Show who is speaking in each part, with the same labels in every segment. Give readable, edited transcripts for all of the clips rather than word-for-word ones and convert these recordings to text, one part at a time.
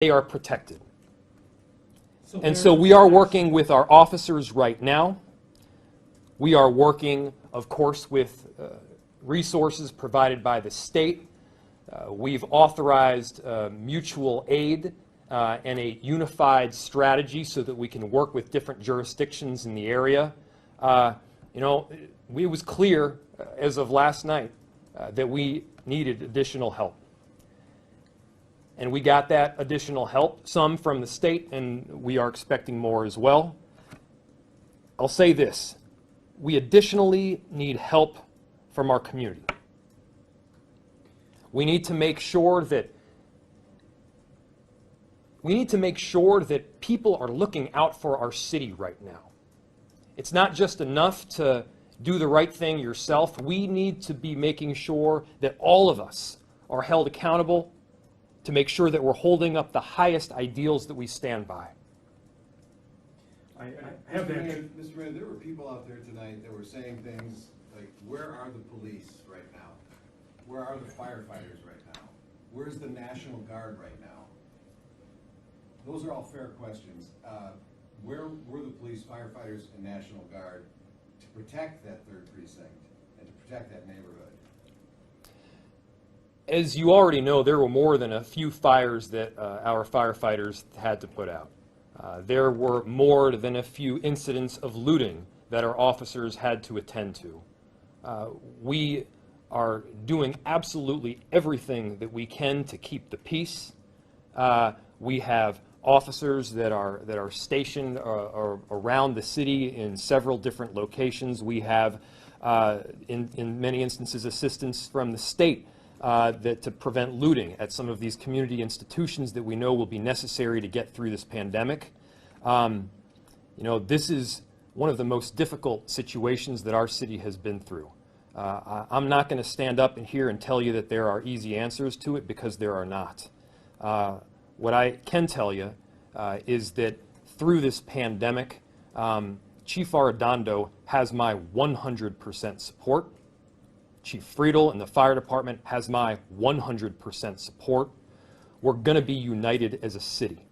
Speaker 1: they are protected. And so we are working with our officers right now. We are working, of course, with resources provided by the state. We've authorized mutual aid and a unified strategy so that we can work with different jurisdictions in the area. You know, it was clear as of last night that we needed additional help. And we got that additional help, some from the state, and we are expecting more as well. I'll say this, we additionally need help from our community. We need to make sure that people are looking out for our city right now. It's not just enough to do the right thing yourself. We need to be making sure that all of us are held accountable to make sure that we're holding up the highest ideals that we stand by.
Speaker 2: I have that.
Speaker 3: Mr. Mayor, there were people out there tonight that were saying things like, where are the police right now? Where are the firefighters right now? Where's the National Guard right now? Those are all fair questions. Where were the police, firefighters, and National Guard to protect that third precinct and to protect that neighborhood?
Speaker 1: As you already know, there were more than a few fires that our firefighters had to put out. There were more than a few incidents of looting that our officers had to attend to. We are doing absolutely everything that we can to keep the peace. We have officers that are stationed around the city in several different locations. We have, in many instances, assistance from the state to prevent looting at some of these community institutions that we know will be necessary to get through this pandemic. You know, this is one of the most difficult situations that our city has been through. I'm not going to stand up in here and tell you that there are easy answers to it, because there are not. What I can tell you is that through this pandemic, Chief Arredondo has my 100% support. Chief Friedel and the fire department has my 100% support. We're going to be united as a city.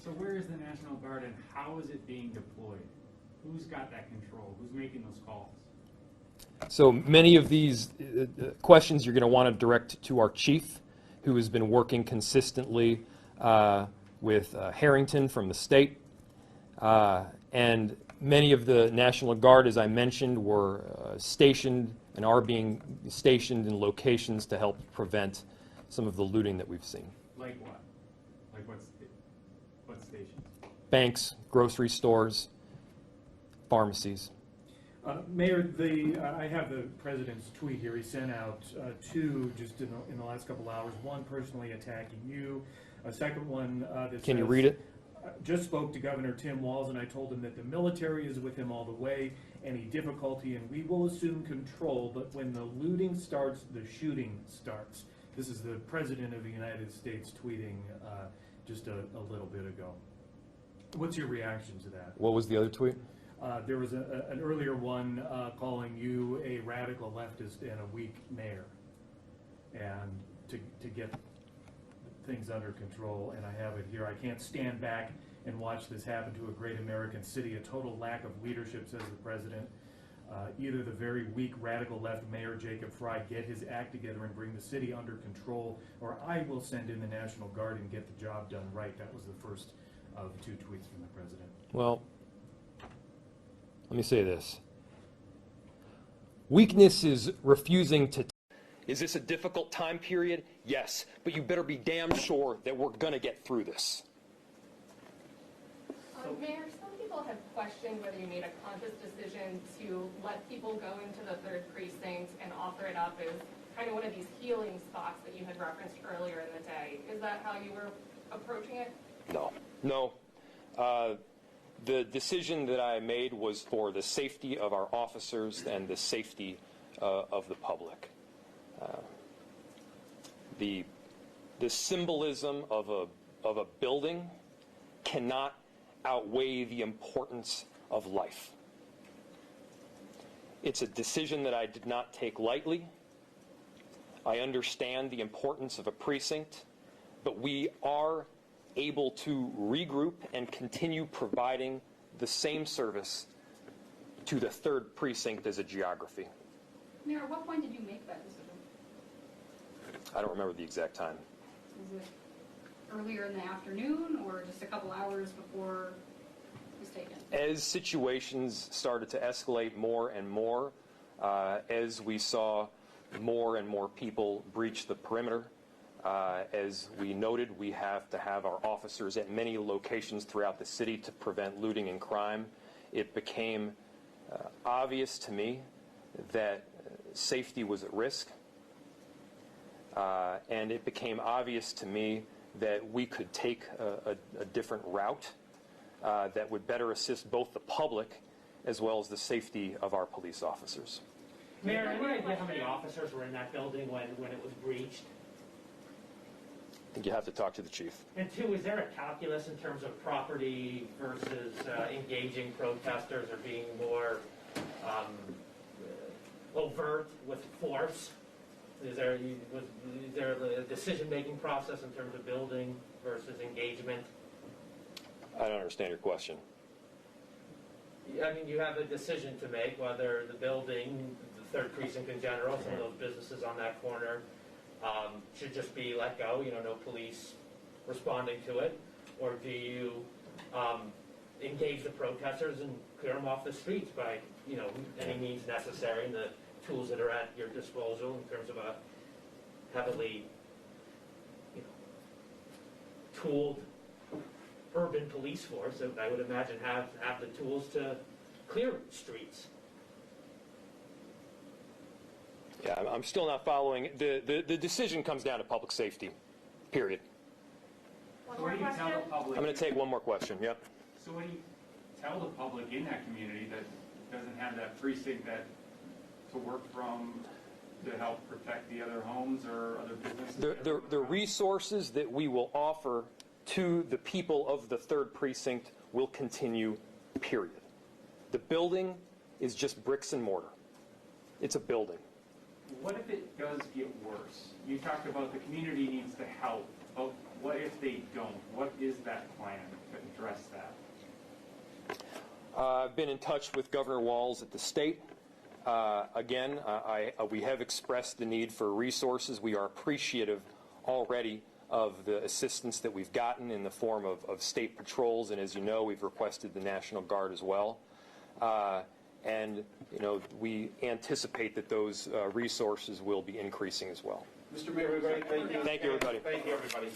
Speaker 2: So where is the National Guard and how is it being deployed? Who's got that control? Who's making those calls?
Speaker 1: So many of these questions you're going to want to direct to our chief, who has been working consistently with Harrington from the state. And many of the National Guard, as I mentioned, were stationed and are being stationed in locations to help prevent some of the looting that we've seen.
Speaker 2: Like what? Like what stations?
Speaker 1: Banks, grocery stores, pharmacies.
Speaker 4: Mayor, I have the president's tweet here. He sent out two just in the last couple hours. One personally attacking you. A second one that
Speaker 1: Can you read it?
Speaker 4: Just spoke to Governor Tim Walz, and I told him that the military is with him all the way. Any difficulty, and we will assume control. But when the looting starts, the shooting starts. This is the President of the United States tweeting just a little bit ago. What's your reaction to that?
Speaker 1: What was the other tweet?
Speaker 4: There was an earlier one calling you a radical leftist and a weak mayor, and to get things under control. And I have it here. I can't stand back and watch this happen to a great American city. A total lack of leadership, says the president. Either the very weak radical left mayor Jacob Frey get his act together and bring the city under control, or I will send in the National Guard and get the job done right. That was the first of two tweets from the president.
Speaker 1: Well, let me say this. Weakness is refusing to. Is this a difficult time period? Yes, but you better be damn sure that we're going to get through this.
Speaker 5: Mayor, some people have questioned whether you made a conscious decision to let people go into the third precinct and offer it up as kind of one of these healing spots that you had referenced earlier in the day. Is that how you were approaching it?
Speaker 1: No. The decision that I made was for the safety of our officers and the safety of the public. The symbolism of a building cannot outweigh the importance of life. It's a decision that I did not take lightly. I understand the importance of a precinct, but we are able to regroup and continue providing the same service to the 3rd precinct as a geography.
Speaker 6: Mayor, at what point did you make that decision?
Speaker 1: I don't remember the exact time.
Speaker 6: Was it earlier in the afternoon or just a couple hours before it was taken?
Speaker 1: As situations started to escalate more and more, as we saw more and more people breach the perimeter, as we noted, we have to have our officers at many locations throughout the city to prevent looting and crime. It became obvious to me that safety was at risk, and it became obvious to me that we could take a different route that would better assist both the public as well as the safety of our police officers.
Speaker 7: Mayor, any idea how many officers were in that building when it was breached?
Speaker 1: I think you have to talk to the chief.
Speaker 7: And two, is there a calculus in terms of property versus engaging protesters or being more overt with force? Is there a decision-making process in terms of building versus engagement?
Speaker 1: I don't understand your question.
Speaker 7: I mean, you have a decision to make whether the building, the 3rd precinct in general, some of those businesses on that corner, should just be let go, no police responding to it, or do you engage the protesters and clear them off the streets by, any means necessary and the tools that are at your disposal in terms of a heavily, tooled urban police force that I would imagine have the tools to clear streets.
Speaker 1: Yeah, I'm still not following. The decision comes down to public safety, period.
Speaker 5: One
Speaker 2: So
Speaker 5: more
Speaker 2: what do you tell
Speaker 5: question?
Speaker 2: the public?
Speaker 1: I'm going to take one more question. Yep.
Speaker 2: So what do you tell the public in that community that doesn't have that precinct to work from to help protect the other homes or other businesses?
Speaker 1: The resources that we will offer to the people of the 3rd precinct will continue, period. The building is just bricks and mortar. It's a building.
Speaker 2: What if it does get worse? You talked about the community needs to help, but what if they don't? What is that plan to address that?
Speaker 1: I've been in touch with Governor Walz at the state. Again, we have expressed the need for resources. We are appreciative already of the assistance that we've gotten in the form of state patrols, and as you know, we've requested the National Guard as well. And we anticipate that those resources will be increasing as well.
Speaker 3: Mr. Mayor,
Speaker 7: Thank you.
Speaker 1: Thank you, everybody.
Speaker 7: Thank you, everybody.